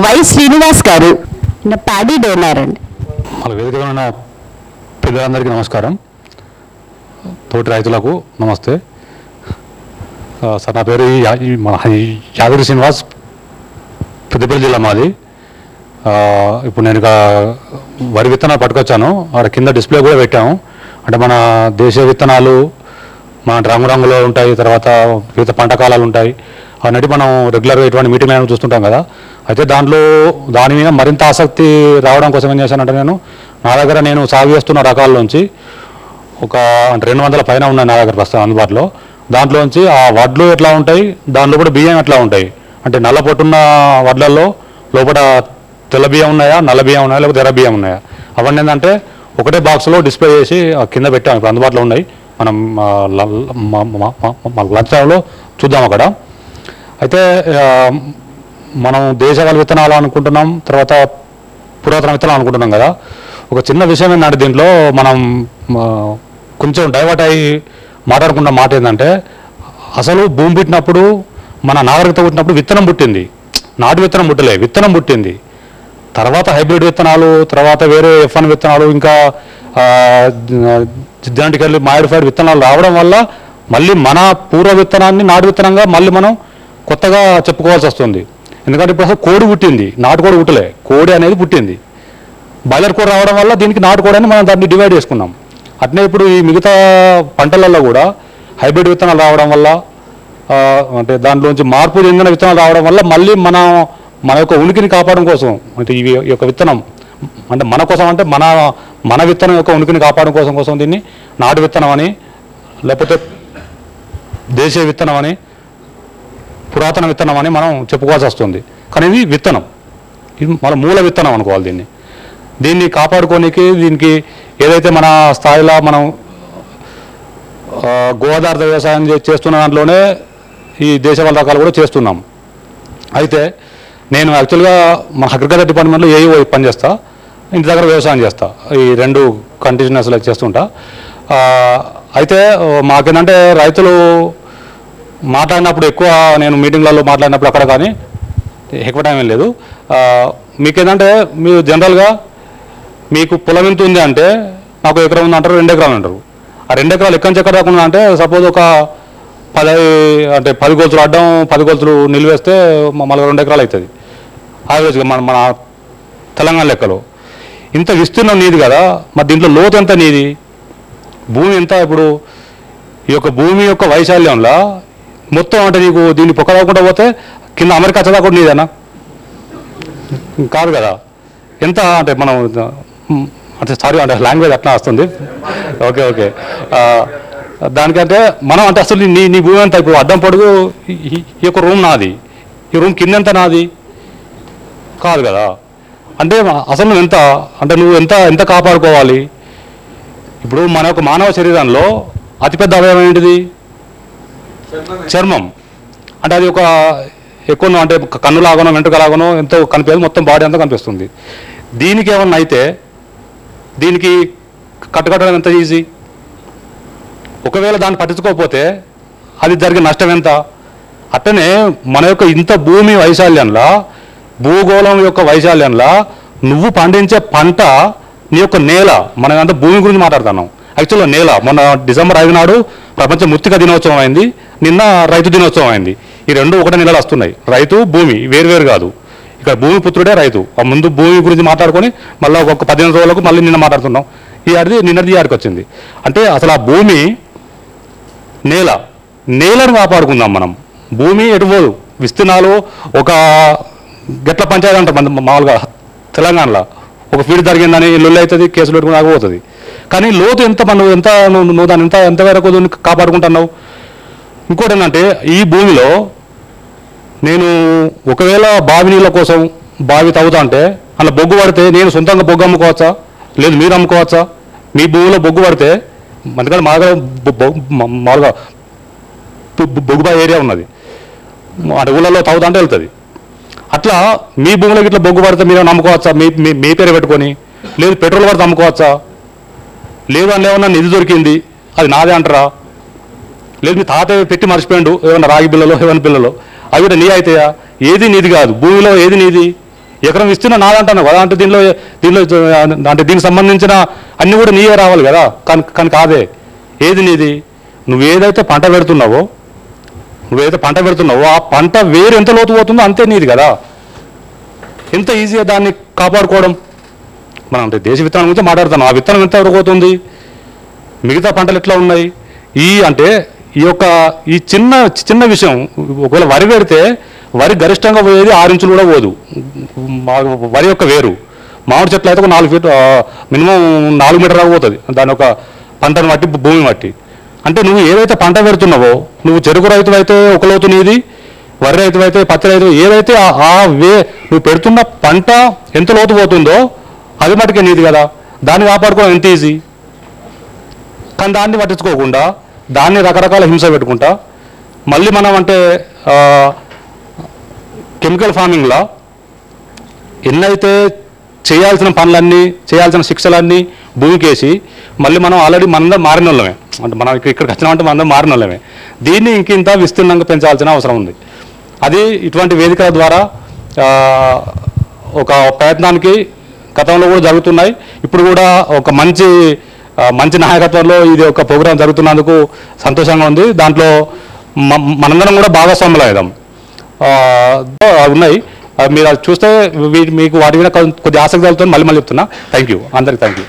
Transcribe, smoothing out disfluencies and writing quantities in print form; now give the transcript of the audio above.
Why Srinivas గారు paddy donor అండి. మన వేదిక ఉన్న పెద్దలందరికీ నమస్కారం, తోటి రైతులకు నమస్తే. సార్, నా పేరు యాదగిరి శ్రీనివాస్, పెద్దపల్లి జిల్లా మాది. ఇప్పుడు నేను ఇక వరి విత్తనాలు పట్టుకొచ్చాను, అక్కడ కింద డిస్ప్లే కూడా పెట్టాము. అంటే మన దేశీయ విత్తనాలు మన రంగురంగులో ఉంటాయి, తర్వాత వివిధ పంట కాలాలు ఉంటాయి అన్నట్టు మనం రెగ్యులర్గా ఇటువంటి మీటింగ్ అయినా చూస్తుంటాం కదా. అయితే దాని మీద మరింత ఆసక్తి రావడం కోసం ఏం చేశానంటే, నా దగ్గర నేను సాగు చేస్తున్న రకాల్లోంచి ఒక 200 పైన ఉన్నాయి నా దగ్గర ప్రస్తుతం అందుబాటులో. దాంట్లోంచి ఆ వడ్లు ఎట్లా ఉంటాయి, దాంట్లో కూడా బియ్యం ఎట్లా ఉంటాయి, అంటే నల్ల పొట్టున్న వడ్లల్లో లోపల తెల్ల బియ్యం ఉన్నాయా, నల్ల బియ్యం ఉన్నాయా, లేకపోతే ఎర్ర బియ్యం ఉన్నాయా, అవన్నీ ఏంటంటే ఒకటే బాక్స్లో డిస్ప్లే చేసి కింద పెట్టాము. ఇప్పుడు అందుబాటులో ఉన్నాయి, మనం లంచ్ టైంలో చూద్దాం అక్కడ. అయితే మనం దేశవాళీ విత్తనాలు అనుకుంటున్నాం, తర్వాత పురాతన విత్తనాలు అనుకుంటున్నాం కదా. ఒక చిన్న విషయం ఏంటంటే, దీంట్లో మనం కొంచెం డైవర్ట్ అయ్యి మాట్లాడుకున్న మాట ఏంటంటే, అసలు భూమి పుట్టినప్పుడు మన నాగరికత పుట్టినప్పుడు విత్తనం పుట్టింది, నాటు విత్తనం పుట్టలే, విత్తనం పుట్టింది. తర్వాత హైబ్రిడ్ విత్తనాలు, తర్వాత వేరే F1 విత్తనాలు, ఇంకా జెనెటికల్లీ మాడిఫైడ్ విత్తనాలు రావడం వల్ల మళ్ళీ మన పూర్వ విత్తనాన్ని నాటు విత్తనంగా మళ్ళీ మనం కొత్తగా చెప్పుకోవాల్సి వస్తుంది. ఎందుకంటే ఇప్పుడు అసలు కోడి పుట్టింది, నాటుకోడి పుట్టలే, కోడి అనేది పుట్టింది. బాయిలర్ కోడి రావడం వల్ల దీనికి నాటుకోడి అని మనం దాన్ని డివైడ్ చేసుకున్నాం. అట్నే ఇప్పుడు ఈ మిగతా పంటలలో కూడా హైబ్రిడ్ విత్తనాలు రావడం వల్ల, అంటే దాంట్లోంచి మార్పు చెందిన విత్తనాలు రావడం వల్ల మళ్ళీ మన యొక్క ఉనికిని కాపాడడం కోసం, అంటే ఈ యొక్క విత్తనం అంటే మన కోసం, అంటే మన విత్తనం యొక్క ఉనికిని కాపాడడం కోసం దీన్ని నాటు విత్తనం అని, లేకపోతే దేశీయ విత్తనం అని, పురాతన విత్తనం అని మనం చెప్పుకోవాల్సి వస్తుంది. కానీ ఇది విత్తనం, ఇది మన మూల విత్తనం అనుకోవాలి. దీన్ని కాపాడుకోనికి, దీనికి ఏదైతే మన స్థాయిలో మనం గోదార్థ వ్యవసాయం చేస్తున్న దాంట్లోనే ఈ దేశవాళీ రకాలు కూడా చేస్తున్నాం. అయితే నేను యాక్చువల్గా మన అగ్రికల్చర్ డిపార్ట్మెంట్లో ఏఈఓ పనిచేస్తా, ఇంటి దగ్గర వ్యవసాయం చేస్తా, ఈ రెండు కంటిన్యూస్గా చేస్తుంటా. అయితే మాకేంటంటే రైతులు మాట్లాడినప్పుడు ఎక్కువ, నేను మీటింగ్లలో మాట్లాడినప్పుడు అక్కడ కానీ ఎక్కువ టైం ఏం లేదు. మీకేంటంటే మీరు జనరల్గా మీకు పొలం ఎంత ఉంది అంటే, నాకు ఎకరం ఉంది అంటారు, 2 ఎకరాలు అంటారు. ఆ 2 ఎకరాలు ఎక్కడి నుంచి ఎక్కడ రాకుండా అంటే, సపోజ్ ఒక 10 గొలుసులు అడ్డం, 10 గొలుసులు నిలివేస్తే మళ్ళీ 2 ఎకరాలు అవుతుంది యావరేజ్గా మన తెలంగాణ లెక్కలో. ఇంత విస్తీర్ణం నీది కదా, మరి దీంట్లో లోతు ఎంత నీది, భూమి ఎంత? ఇప్పుడు ఈ యొక్క భూమి యొక్క వైశాల్యంలో మొత్తం అంటే నీకు దీన్ని పొక్కకుండా పోతే కింద అమెరికా చదా కూడా నీదేనా? కాదు కదా. ఎంత అంటే మనం అంటే సారీ అంటే లాంగ్వేజ్ అట్లా వస్తుంది, ఓకే. దానికంటే మనం అంటే అసలు నీ భూమి ఎంత? ఇప్పుడు అడ్డం పొడుగు ఈ యొక్క రూమ్ నాది, ఈ రూమ్ కింద ఎంత నాది? కాదు కదా. అంటే అసలు నువ్వు ఎంత, అంటే నువ్వు ఎంత కాపాడుకోవాలి? ఇప్పుడు మన యొక్క మానవ శరీరంలో అతిపెద్ద అవయవం ఏంటిది? చర్మం. అంటే అది ఒక ఎక్కువ, అంటే కన్నులాగానో వెంట్రుకలాగానో ఎంతో కనిపించేది, మొత్తం బాడీ అంతా కనిపిస్తుంది. దీనికి ఏమన్నా అయితే దీనికి కట్టడం ఎంత ఈజీ. ఒకవేళ దాన్ని పట్టించుకోకపోతే అది జరిగే నష్టం ఎంత? అట్టనే మన యొక్క ఇంత భూమి వైశాల్యంలో, భూగోళం యొక్క వైశాల్యంలో నువ్వు పండించే పంట, నీ యొక్క నేల, మనమంతా భూమి గురించి మాట్లాడుతున్నాం. యాక్చువల్గా నేల, మొన్న డిసెంబర్ 5 నాడు ప్రపంచ మృత్తిక దినోత్సవం అయింది, నిన్న రైతు దినోత్సవం అయింది. ఈ రెండు ఒకటే నెలలు వస్తున్నాయి. రైతు భూమి వేరు కాదు, ఇక్కడ భూమి పుత్రుడే రైతు. ఆ ముందు భూమి గురించి మాట్లాడుకొని మళ్ళీ ఒక 15 రోజులకు మళ్ళీ నిన్న మాట్లాడుతున్నాం. నిన్నటి ఆడికి వచ్చింది. అంటే అసలు ఆ భూమి నేలను కాపాడుకుందాం మనం. భూమి ఎటుపోదు, విస్తీర్ణాలు ఒక గట్ల పంచాయతీ అంటారు మామూలుగా తెలంగాణలో. ఒక ఫీడ్ జరిగిందని లొల్లి అవుతుంది, కేసులు పెట్టుకుని ఆగిపోతుంది. కానీ లోతు ఎంత, నువ్వు దాన్ని ఎంతవరకు కాపాడుకుంటున్నావు? ఇంకోటి ఏంటంటే, ఈ భూమిలో నేను ఒకవేళ బావి నీళ్ళ కోసం బావి తవ్వుతా అంటే అలా బొగ్గు పడితే నేను సొంతంగా బొగ్గు అమ్ముకోవచ్చా? లేదు మీరు అమ్ముకోవచ్చా? మీ భూమిలో బొగ్గు పడితే, ఎందుకంటే మామూలుగా బొగ్గుబాయి ఏరియా ఉన్నది, అంటే ఊళ్ళలో తవ్వుతా అంటే వెళ్తుంది. అట్లా మీ భూమిలోకి ఇట్లా బొగ్గు పడితే మీరు అమ్ముకోవచ్చా? మీ పేరు పెట్టుకొని. లేదు పెట్రోల్ పడితే అమ్ముకోవచ్చా? లేదు అని ఏమన్నా నిధి దొరికింది, అది నాదే అంటారా? లేదు మీ తాతయ్య పెట్టి మర్చిపోయాడు ఏమన్నా రాగి బిల్లలో, ఏమన్నా పిల్లలో, అవి కూడా నీ అవుతాయా? ఏది నీది కాదు. భూమిలో ఏది నీది? ఎకరం ఇస్తున్నా నాదంటాను కదా, అంటే దీనిలో అంటే దీనికి సంబంధించిన అన్నీ కూడా నీవే రావాలి కదా, కానీ కాదే. ఏది నీది? నువ్వేదైతే పంట పెడుతున్నావో ఆ పంట వేరు ఎంత లోతు పోతుందో అంతే నీది కదా. ఎంత ఈజీగా దాన్ని కాపాడుకోవడం. మనం అంటే దేశ విత్తనం గురించి మాట్లాడుతున్నాం. ఆ విత్తనం ఎంత వరకు పోతుంది, మిగతా పంటలు ఎట్లా ఉన్నాయి? ఈ చిన్న విషయం. ఒకవేళ వరి పెడితే వరి గరిష్టంగా పోయేది 6 ఇంచులు కూడా పోదు వరి యొక్క వేరు. మామిడి చెట్లు అయితే ఒక 4 ఫీట్ మినిమం 4 మీటర్ దాకా పోతుంది దాని ఒక పంటను బట్టి, భూమి బట్టి. అంటే నువ్వు ఏదైతే పంట పెడుతున్నావో, నువ్వు చెరుకు రైతు అయితే ఒక లోతు నీది, వరి రైతు అయితే, పత్తి రైతు ఏదైతే నువ్వు పెడుతున్న పంట ఎంత లోతు పోతుందో అది మటుకే నీది కదా. దాన్ని కాపాడుకోవడం ఎంత ఈజీ. కానీ దాన్ని పట్టించుకోకుండా దాన్ని రకరకాల హింస పెట్టుకుంటా మళ్ళీ మనం అంటే కెమికల్ ఫార్మింగ్లో ఎన్నైతే చేయాల్సిన పనులన్నీ, చేయాల్సిన శిక్షలన్నీ భూమికేసి మళ్ళీ మనం ఆల్రెడీ మనందరం మారిన వాళ్ళమే. అంటే మనం ఇక్కడికి వచ్చినామంటే మనందరం మారిన వాళ్ళమే. దీన్ని ఇంత విస్తీర్ణంగా పెంచాల్సిన అవసరం ఉంది. అది ఇటువంటి వేదికల ద్వారా ఒక ప్రయత్నానికి గతంలో కూడా జరుగుతున్నాయి. ఇప్పుడు కూడా ఒక మంచి నాయకత్వంలో ఇది ఒక ప్రోగ్రాం జరుగుతున్నందుకు సంతోషంగా ఉంది. దాంట్లో మనందరం కూడా భాగస్వాములు అవుదాం. ఉన్నాయి, మీరు అది చూస్తే మీకు వాటి మీద కొద్ది ఆసక్తి కలుగుతుంది. మళ్ళీ చెప్తున్నా. థ్యాంక్ యూ, అందరికి థ్యాంక్ యూ.